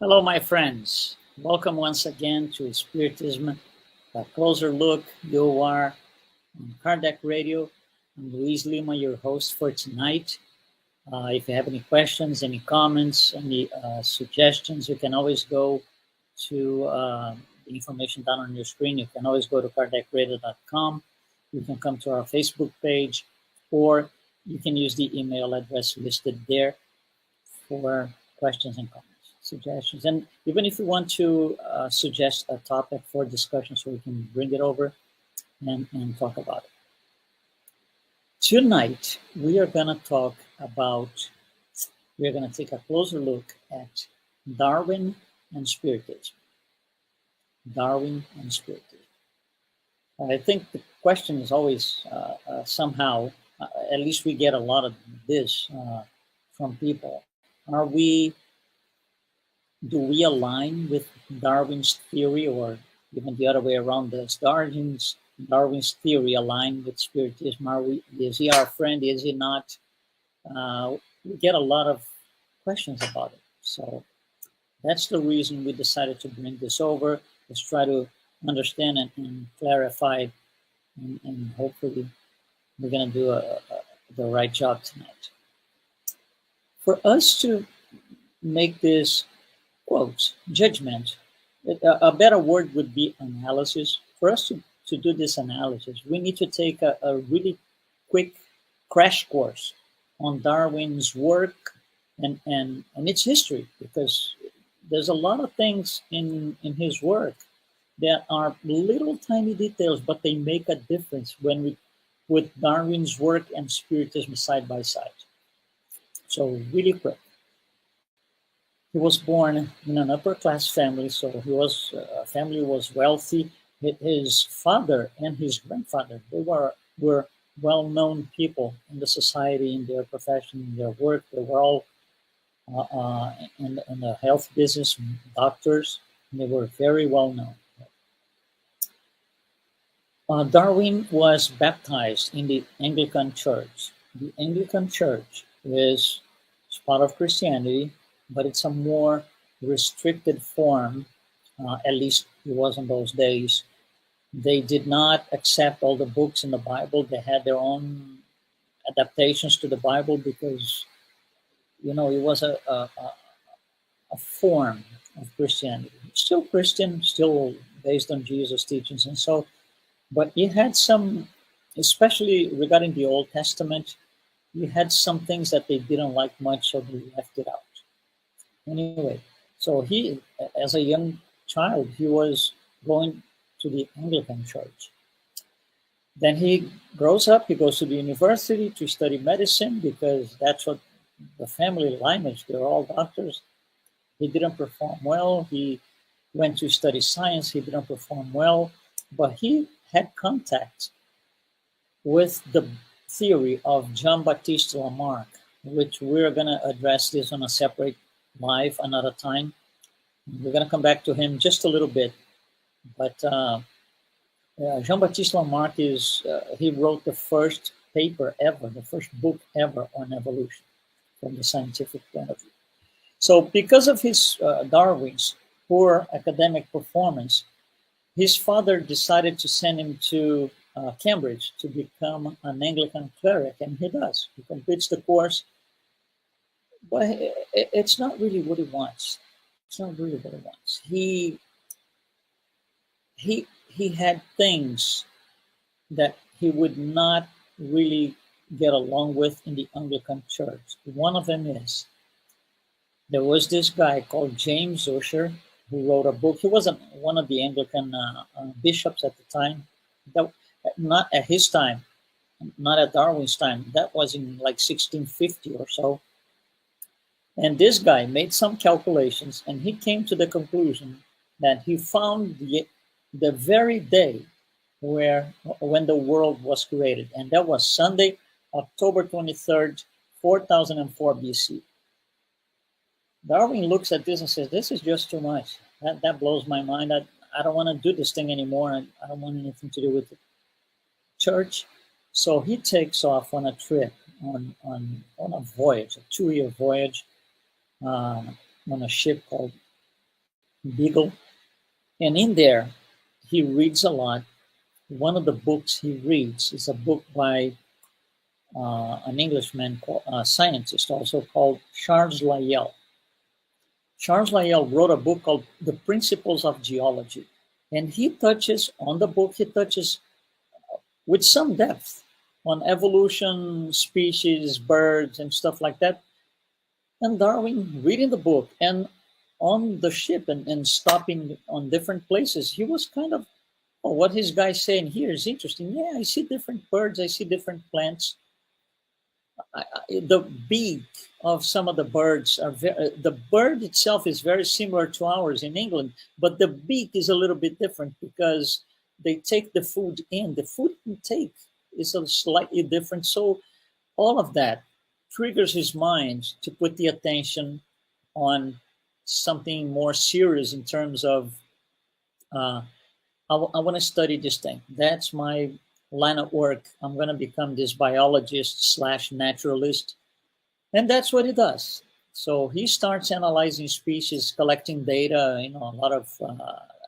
Hello, my friends. Welcome once again to Spiritism, a closer look. You are on Kardec Radio. I'm Luiz Lima, your host for tonight. If you have any questions, any comments, any suggestions, you can always go to the information down on your screen. You can always go to kardecradio.com. You can come to our Facebook page, or you can use the email address listed there for questions and comments, suggestions. And even if you want to suggest a topic for discussion so we can bring it over and talk about it. Tonight, we are going to talk about, we're going to take a closer look at Darwin and Spiritism. Darwin and Spiritism. I think the question is always somehow, at least we get a lot of this from people. Do we align with Darwin's theory, or even the other way around? Does Darwin's theory align with Spiritism? Is he our friend? Is he not? We get a lot of questions about it. So that's the reason we decided to bring this over. Let's try to understand and clarify, and hopefully we're going to do the right job tonight. For us to make this quote, judgment, a better word would be analysis. For us to do this analysis, we need to take a really quick crash course on Darwin's work and its history, because there's a lot of things in his work that are little tiny details, but they make a difference when we put Darwin's work and Spiritism side by side. So really quick. He was born in an upper class family, so family was wealthy. His father and his grandfather, they were well-known people in the society, in their profession, in their work. They were all in the health business, doctors, and they were very well-known. Darwin was baptized in the Anglican Church. The Anglican Church is part of Christianity, but it's a more restricted form, at least it was in those days. They did not accept all the books in the Bible. They had their own adaptations to the Bible because, it was a form of Christianity. Still Christian, still based on Jesus' teachings and so, but it had some, especially regarding the Old Testament, you had some things that they didn't like much, so they left it out. Anyway, so he, as a young child, he was going to the Anglican Church. Then he grows up, he goes to the university to study medicine because that's what the family lineage, they're all doctors. He didn't perform well. He went to study science. He didn't perform well, but he had contact with the theory of Jean-Baptiste Lamarck, which we're going to address this on a separate live another time. We're going to come back to him just a little bit, but Jean-Baptiste Lamarck he wrote the first paper ever, the first book ever on evolution from the scientific point of view. So because of his Darwin's poor academic performance, his father decided to send him to Cambridge to become an Anglican cleric, and he does. He completes the course, but it's not really what he wants. It's not really what he wants. He had things that he would not really get along with in the Anglican Church. One of them is, there was this guy called James Ussher who wrote a book. He wasn't one of the Anglican bishops at the time. Not at his time, not at Darwin's time. That was in like 1650 or so. And this guy made some calculations, and he came to the conclusion that he found the very day when the world was created, and that was Sunday, October 23rd, 4004 BC. Darwin looks at this and says, this is just too much. That blows my mind. I don't want to do this thing anymore. I don't want anything to do with the church. So he takes off on a trip, on a voyage, a 2-year voyage, on a ship called Beagle. And in there, he reads a lot. One of the books he reads is a book by an Englishman, scientist also, called Charles Lyell. Charles Lyell wrote a book called The Principles of Geology. And he touches, on the book, he touches with some depth on evolution, species, birds, and stuff like that. And Darwin, reading the book and on the ship and stopping on different places, he was kind of, oh, what his guy's saying here is interesting. Yeah, I see different birds, I see different plants. The beak of some of the birds are the bird itself is very similar to ours in England, but the beak is a little bit different because they take the food in. The food intake is a slightly different. So all of that triggers his mind to put the attention on something more serious in terms of uh, I want to study this thing. That's my line of work. I'm going to become this biologist slash naturalist. And that's what he does. So he starts analyzing species, collecting data, a lot of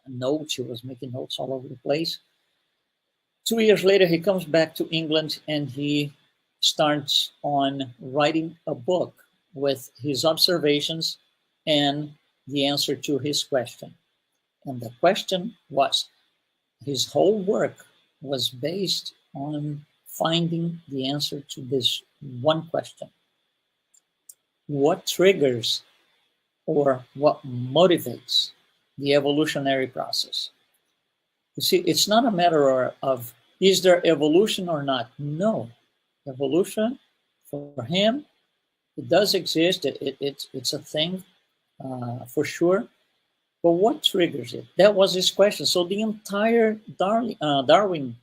notes. He was making notes all over the place. 2 years later, he comes back to England and he starts on writing a book with his observations and the answer to his question. And the question was, his whole work was based on finding the answer to this one question. What triggers or what motivates the evolutionary process? You see, it's not a matter of is there evolution or not? No. Evolution, for him, it does exist. It's a thing for sure. But what triggers it? That was his question. So the entire Darwin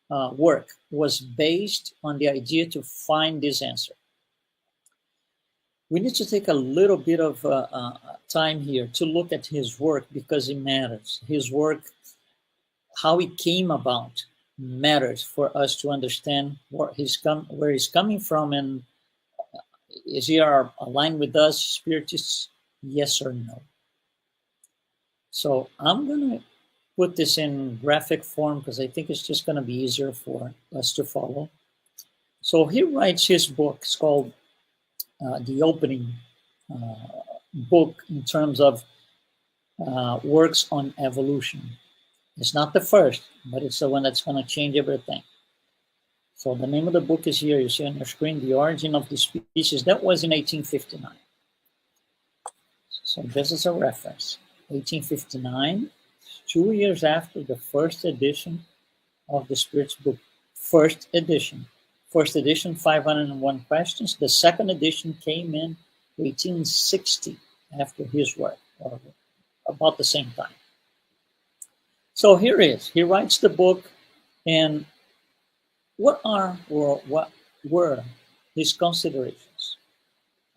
work was based on the idea to find this answer. We need to take a little bit of time here to look at his work because it matters. His work, how it came about, matters for us to understand where he's coming from, and is he aligned with us, spiritists, yes or no? So I'm going to put this in graphic form because I think it's just going to be easier for us to follow. So he writes his book. It's called the opening book in terms of works on evolution. It's not the first, but it's the one that's going to change everything. So the name of the book is here. You see on your screen, The Origin of the Species. That was in 1859. So this is a reference. 1859, 2 years after the first edition of the Spirit's book. First edition, 501 questions. The second edition came in 1860 after his work, or about the same time. So here is, he writes the book, and what were his considerations?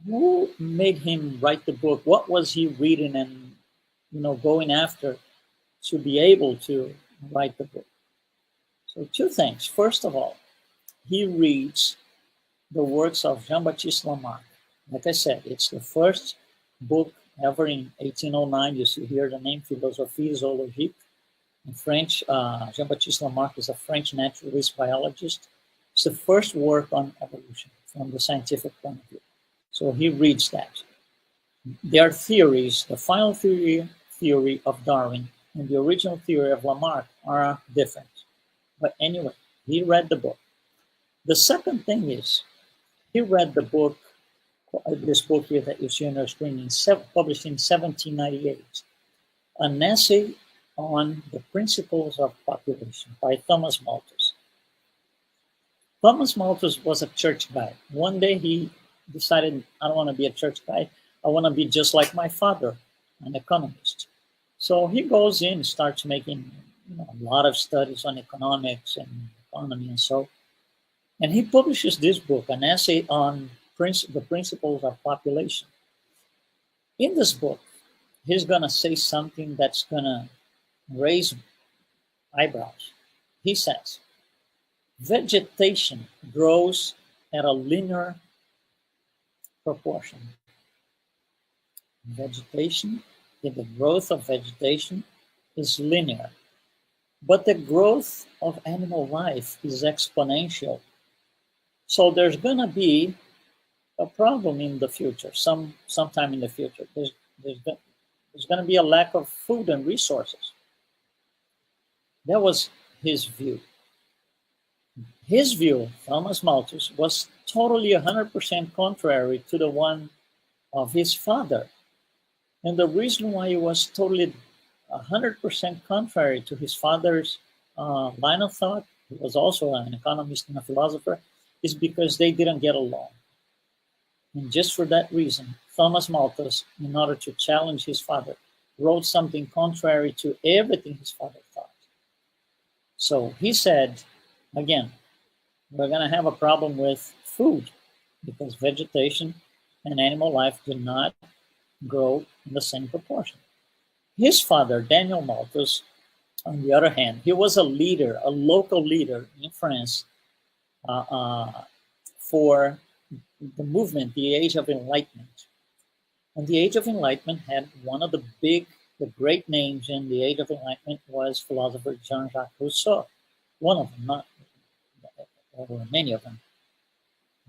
Who made him write the book? What was he reading and going after to be able to write the book? So two things. First of all, he reads the works of Jean-Baptiste Lamarck. Like I said, it's the first book ever in 1809. You see here the name Philosophie Zoologique. In French, Jean-Baptiste Lamarck is a French naturalist biologist. It's the first work on evolution from the scientific point of view. So he reads that. Their theories, the final theory of Darwin and the original theory of Lamarck are different. But anyway, he read the book. The second thing is, he read the book, this book here that you see on your screen, published in 1798, an essay on the principles of population by Thomas Malthus. Thomas Malthus was a church guy. One day he decided, I don't want to be a church guy. I want to be just like my father, an economist. So he goes in, starts making a lot of studies on economics and economy and so. And he publishes this book, an essay on the principles of population. In this book, he's going to say something that's going to raise eyebrows. He says, vegetation grows at a linear proportion. Vegetation that the growth of vegetation is linear, but the growth of animal life is exponential. So there's going to be a problem in the future, sometime in the future. There's, there's going to be a lack of food and resources. That was his view. His view, Thomas Malthus, was totally 100% contrary to the one of his father. And the reason why he was totally 100% contrary to his father's line of thought, he was also an economist and a philosopher, is because they didn't get along. And just for that reason, Thomas Malthus, in order to challenge his father, wrote something contrary to everything his father thought. So he said, again, we're going to have a problem with food because vegetation and animal life do not grow in the same proportion. His father, Daniel Malthus, on the other hand, he was a leader, a local leader in France for the movement, the Age of Enlightenment. And the Age of Enlightenment had one of the great names in the Age of Enlightenment was philosopher Jean-Jacques Rousseau. One of them, not there were many of them.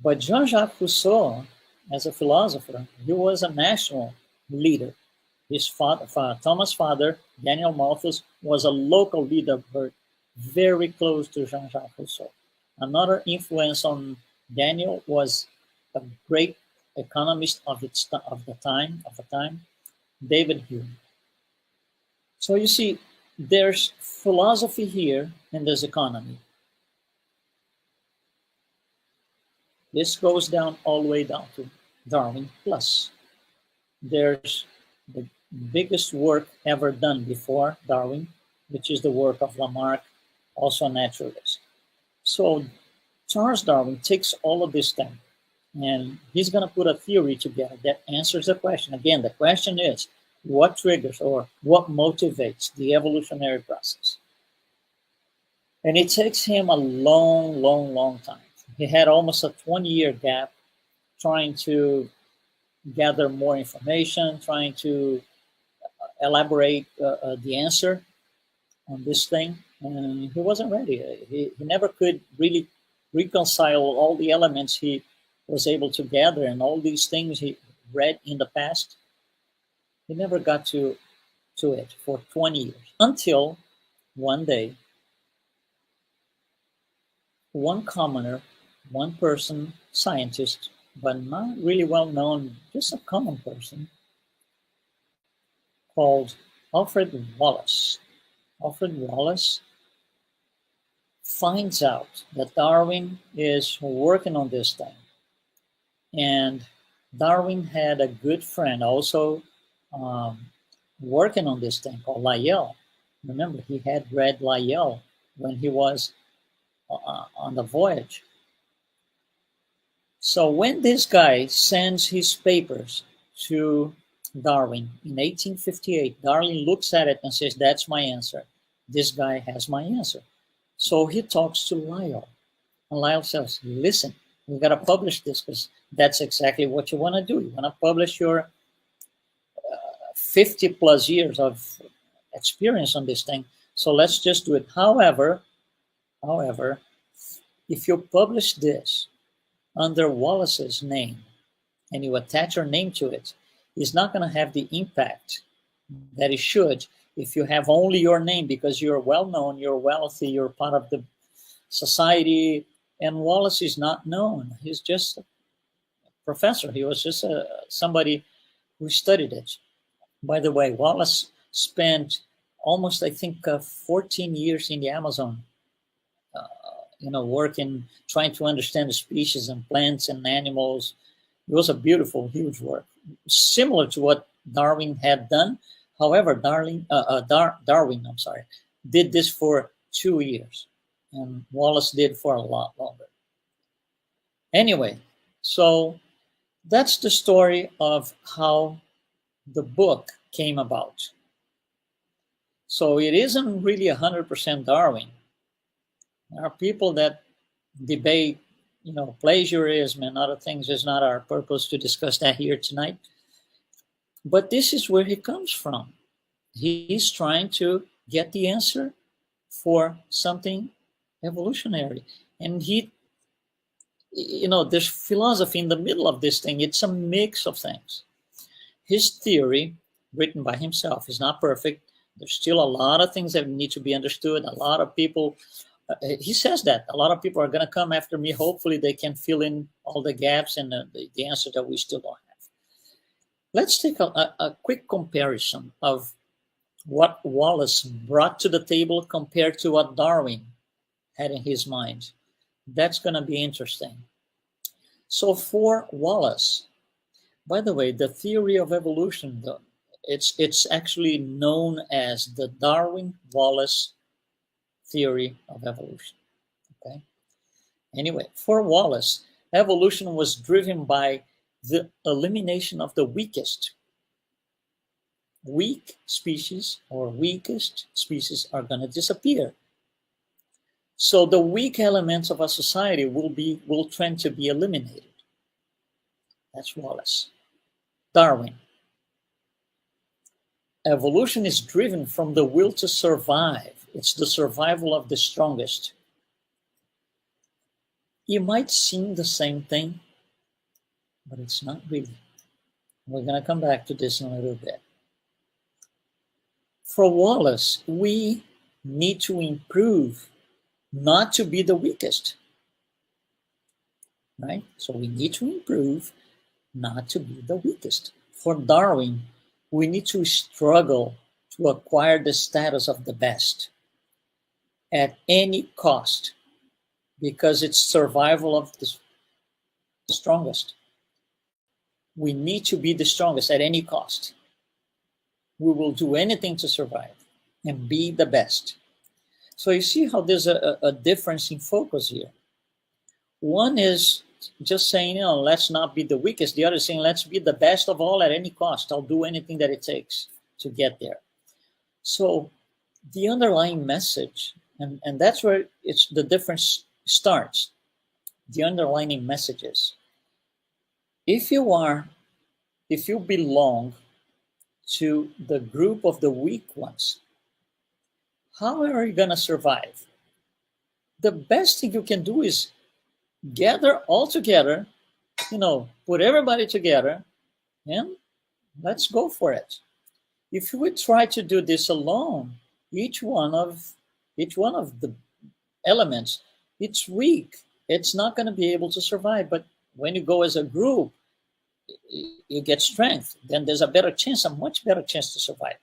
But Jean-Jacques Rousseau, as a philosopher, he was a national leader. His father, Thomas' father, Daniel Malthus, was a local leader, but very close to Jean-Jacques Rousseau. Another influence on Daniel was a great economist of the time, David Hume. So you see, there's philosophy here and there's economy. This goes down all the way down to Darwin plus. There's the biggest work ever done before Darwin, which is the work of Lamarck, also a naturalist. So Charles Darwin takes all of this thing and he's going to put a theory together that answers the question. Again, the question is, what triggers or what motivates the evolutionary process? And it takes him a long time. He had almost a 20-year gap trying to gather more information, trying to elaborate the answer on this thing. And he wasn't ready. He never could really reconcile all the elements he was able to gather and all these things he read in the past. He never got to it for 20 years until one day, one commoner, one person, scientist, but not really well known, just a common person, called Alfred Wallace. Alfred Wallace finds out that Darwin is working on this thing. And Darwin had a good friend also working on this thing called Lyell. Remember, he had read Lyell when he was on the voyage. So when this guy sends his papers to Darwin in 1858, Darwin looks at it and says, that's my answer. This guy has my answer. So he talks to Lyell. And Lyell says, listen, we got to publish this because that's exactly what you want to do. You want to publish your 50 plus years of experience on this thing. So let's just do it. However, if you publish this under Wallace's name and you attach your name to it, it's not going to have the impact that it should if you have only your name because you're well known, you're wealthy, you're part of the society, and Wallace is not known. He's just a professor. He was just somebody who studied it. By the way, Wallace spent almost, I think, 14 years in the Amazon, working, trying to understand the species and plants and animals. It was a beautiful, huge work, similar to what Darwin had done. However, Darwin, did this for 2 years, and Wallace did for a lot longer. Anyway, so that's the story of how the book came about. So it isn't really 100% Darwin. There are people that debate, plagiarism and other things. It's not our purpose to discuss that here tonight. But this is where he comes from. He's trying to get the answer for something evolutionary. And there's philosophy in the middle of this thing. It's a mix of things. His theory, written by himself, is not perfect. There's still a lot of things that need to be understood. A lot of people, he says that, a lot of people are going to come after me. Hopefully they can fill in all the gaps and the answer that we still don't have. Let's take a quick comparison of what Wallace brought to the table compared to what Darwin had in his mind. That's going to be interesting. So for Wallace, by the way, the theory of evolution, it's actually known as the Darwin-Wallace theory of evolution. Okay. Anyway, for Wallace, evolution was driven by the elimination of the weakest. Weak species or weakest species are going to disappear. So the weak elements of a society will trend to be eliminated. That's Wallace. Darwin. Evolution is driven from the will to survive. It's the survival of the strongest. You might seem the same thing, but it's not really. We're going to come back to this in a little bit. For Wallace, we need to improve, not to be the weakest. Right? So we need to improve, not to be the weakest. For Darwin, we need to struggle to acquire the status of the best at any cost, because it's survival of the strongest. We need to be the strongest at any cost. We will do anything to survive and be the best. So you see how there's a difference in focus here. One is just saying, let's not be the weakest. The other is saying, let's be the best of all at any cost. I'll do anything that it takes to get there. So the underlying message, and that's where the difference starts. The underlying messages. If you belong to the group of the weak ones, how are you going to survive? The best thing you can do is gather all together, put everybody together, and let's go for it. If you would try to do this alone, each one of the elements, it's weak. It's not going to be able to survive. But when you go as a group, you get strength. Then there's a much better chance to survive.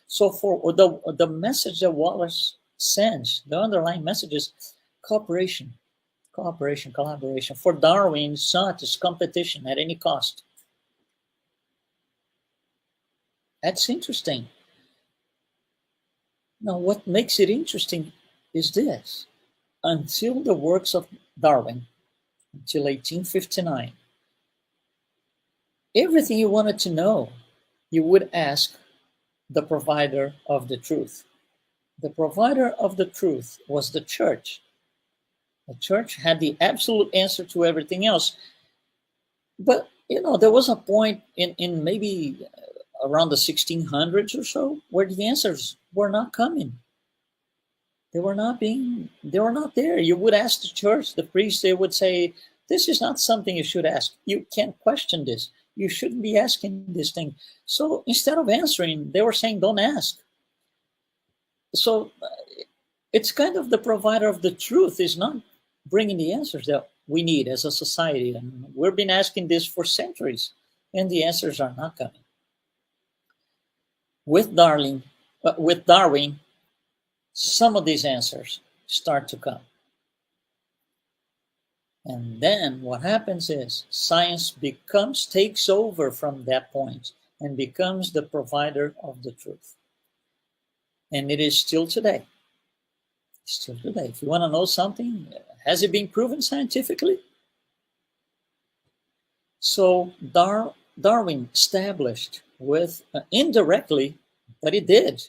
So for the message that Wallace sends, the underlying message is cooperation, collaboration. For Darwin, not is competition at any cost. That's interesting. Now, what makes it interesting is this. Until the works of Darwin, until 1859, everything you wanted to know, you would ask the provider of the truth. The provider of the truth was the church. The church had the absolute answer to everything else. But, there was a point in maybe around the 1600s or so where the answers were not coming. They were not there. You would ask the church, the priest, they would say, this is not something you should ask. You can't question this. You shouldn't be asking this thing. So instead of answering, they were saying, don't ask. So it's kind of the provider of the truth is not bringing the answers that we need as a society. And we've been asking this for centuries, and the answers are not coming. With Darwin, some of these answers start to come. And then what happens is science takes over from that point and becomes the provider of the truth. And it is still today. Still today. If you want to know something, has it been proven scientifically? So Darwin established indirectly, but he did.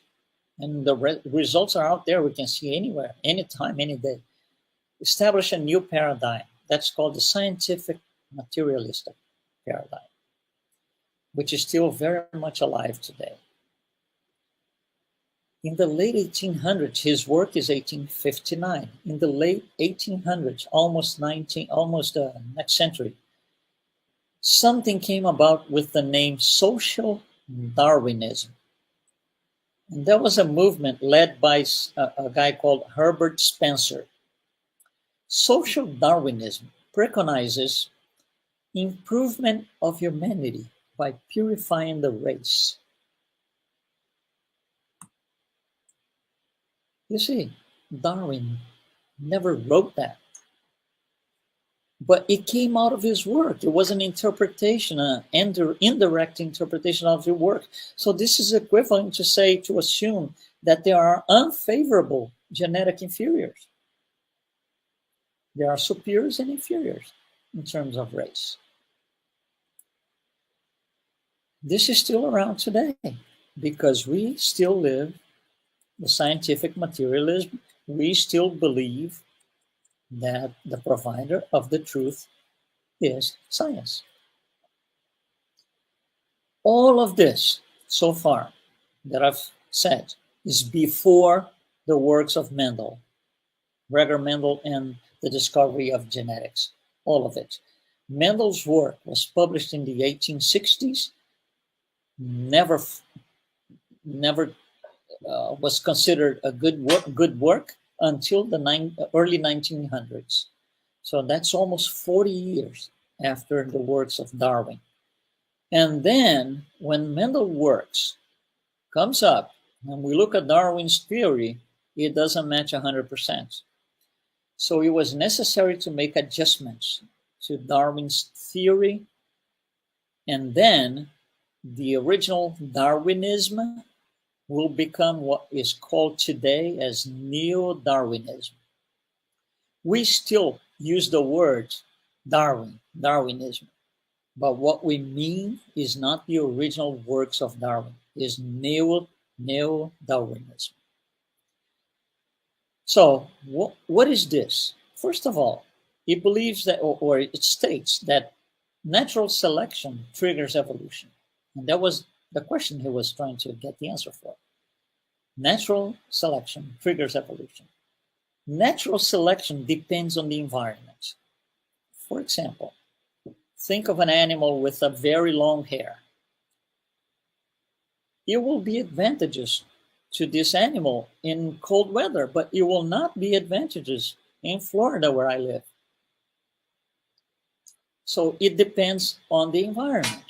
And the results are out there. We can see anywhere, anytime, any day. Establish a new paradigm. That's called the scientific materialistic paradigm. which is still very much alive today. In the late 1800s, his work is 1859. In the late 1800s, almost next century, something came about with the name social Darwinism. And that was a movement led by a guy called Herbert Spencer. Social Darwinism preconizes improvement of humanity by purifying the race. You see, Darwin never wrote that, but it came out of his work. It was an interpretation, an indirect interpretation of his work. So this is equivalent to assume that there are unfavorable genetic inferiors. There are superiors and inferiors in terms of race. This is still around today because we still live the scientific materialism. We still believe that the provider of the truth is science. All of this so far that I've said is before the works of Mendel, Gregor Mendel, and the discovery of genetics, all of it. Mendel's work was published in the 1860s, never was considered a good work until the early 1900s. So that's almost 40 years after the works of Darwin. And then when Mendel works comes up, and we look at Darwin's theory, it doesn't match 100%. So it was necessary to make adjustments to Darwin's theory, and then the original Darwinism will become what is called today as neo-Darwinism. We still use the word Darwinism, but what we mean is not the original works of Darwin, is neo-Darwinism. So what is this? First of all, it believes that, or it states that natural selection triggers evolution. And that was the question he was trying to get the answer for. Natural selection triggers evolution. Natural selection depends on the environment. For example, think of an animal with a very long hair. It will be advantageous to this animal in cold weather, but it will not be advantageous in Florida where I live. So it depends on the environment.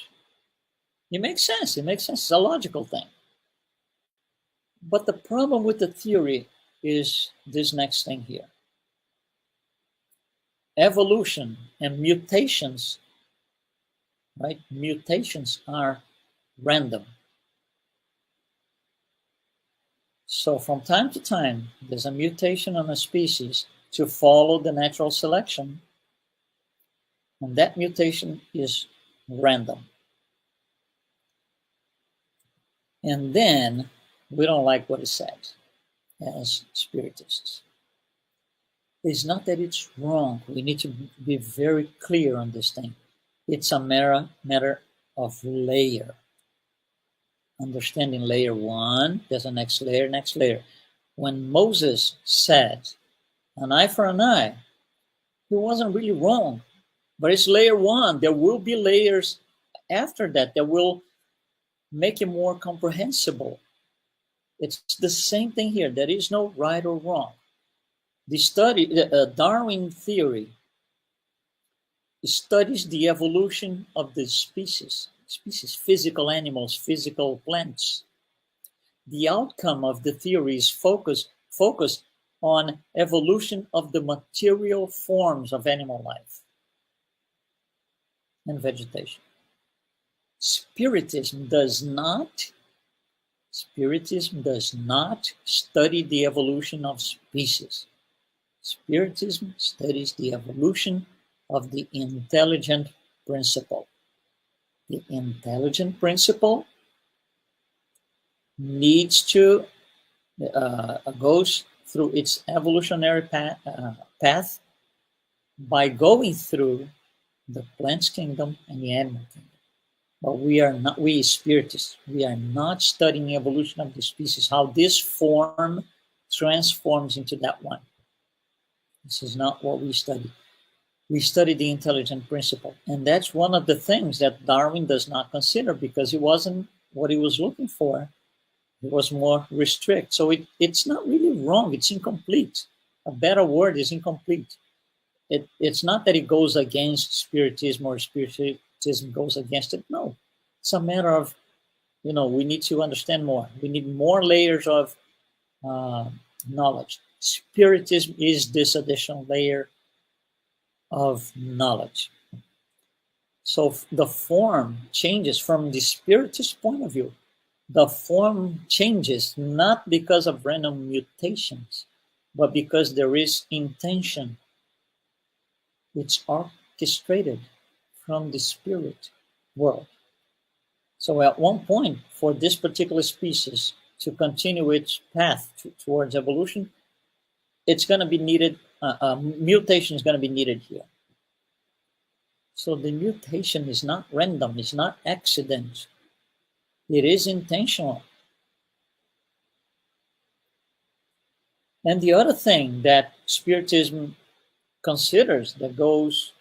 It makes sense. It's a logical thing. But the problem with the theory is this next thing here. Evolution and mutations, right? Mutations are random. So from time to time, there's a mutation on a species to follow the natural selection, and that mutation is random. And then we don't like what it says as Spiritists. It's not that it's wrong. We need to be very clear on this thing. It's a matter of layer. Understanding layer one, there's a next layer. When Moses said, an eye for an eye, he wasn't really wrong, but it's layer one. There will be layers after that will make it more comprehensible. It's the same thing here. There is no right or wrong. The Darwin theory studies the evolution of the species, physical animals, physical plants. The outcome of the theory is focused on evolution of the material forms of animal life and vegetation. Spiritism does not study the evolution of species. Spiritism studies the evolution of the intelligent principle. The intelligent principle needs to goes through its evolutionary path by going through the plant kingdom and the animal kingdom. But we spiritists, we are not studying the evolution of the species, how this form transforms into that one. This is not what we study. We study the intelligent principle. And that's one of the things that Darwin does not consider, because it wasn't what he was looking for. It was more restrict. So it's not really wrong. It's incomplete. A better word is incomplete. It's not that it goes against Spiritism or Spiritism goes against it. No, it's a matter of, we need to understand more. We need more layers of knowledge. Spiritism is this additional layer of knowledge. So the form changes from the Spiritist point of view. The form changes not because of random mutations, but because there is intention. It's orchestrated from the spirit world. So at one point, for this particular species to continue its path towards evolution, it's going to be needed, mutation is going to be needed here. So the mutation is not random, it's not accident. It is intentional. And the other thing that Spiritism considers, that goes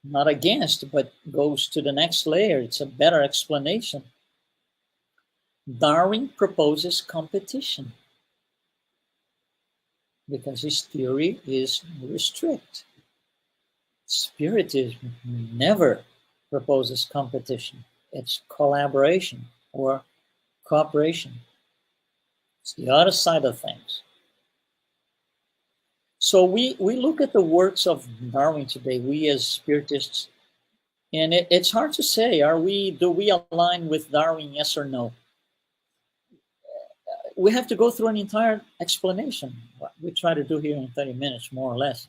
not against, but goes to the next layer, it's a better explanation. Darwin proposes competition because his theory is restrict. Spiritism never proposes competition. It's collaboration or cooperation. It's the other side of things. So we look at the works of Darwin today, we as Spiritists, and it's hard to say, do we align with Darwin, yes or no? We have to go through an entire explanation, what we try to do here in 30 minutes, more or less.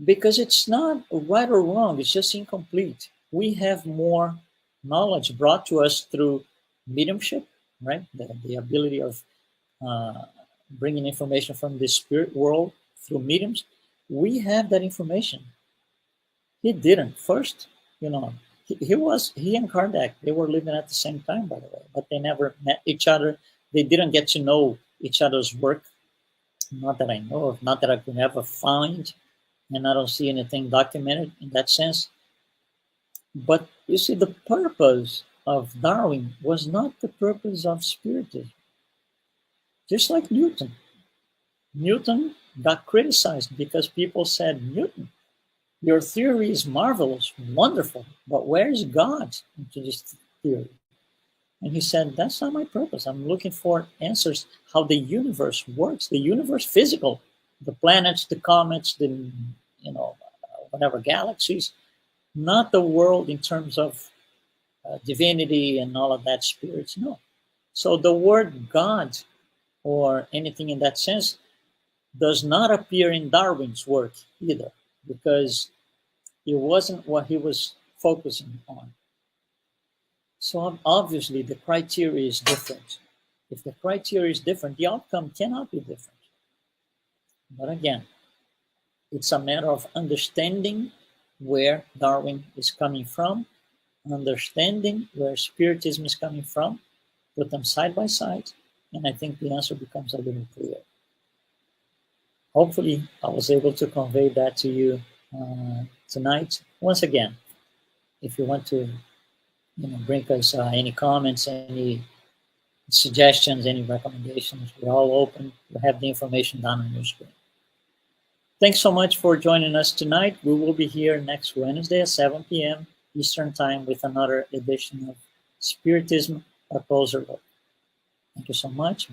Because it's not right or wrong, it's just incomplete. We have more knowledge brought to us through mediumship, right? The ability of bringing information from the spirit world through mediums. We have that information. He didn't. First, he and Kardec, they were living at the same time, by the way, but they never met each other. They didn't get to know each other's work. Not that I know of, not that I could ever find, and I don't see anything documented in that sense. But you see, the purpose of Darwin was not the purpose of Spiritism. Just like Newton. Newton got criticized because people said, Newton, your theory is marvelous, wonderful, but where is God into this theory? And he said, that's not my purpose. I'm looking for answers how the universe works, the universe physical, the planets, the comets, the, whatever galaxies, not the world in terms of divinity and all of that, spirits, no. So the word God or anything in that sense does not appear in Darwin's work either, because it wasn't what he was focusing on. So obviously the criteria is different. If the criteria is different, the outcome cannot be different. But again, it's a matter of understanding where Darwin is coming from, understanding where Spiritism is coming from, put them side by side, and I think the answer becomes a little clear. Hopefully, I was able to convey that to you tonight. Once again, if you want to bring us any comments, any suggestions, any recommendations, we're all open. You have the information down on your screen. Thanks so much for joining us tonight. We will be here next Wednesday at 7 p.m. Eastern Time with another edition of Spiritism, A Closer Look. Thank you so much.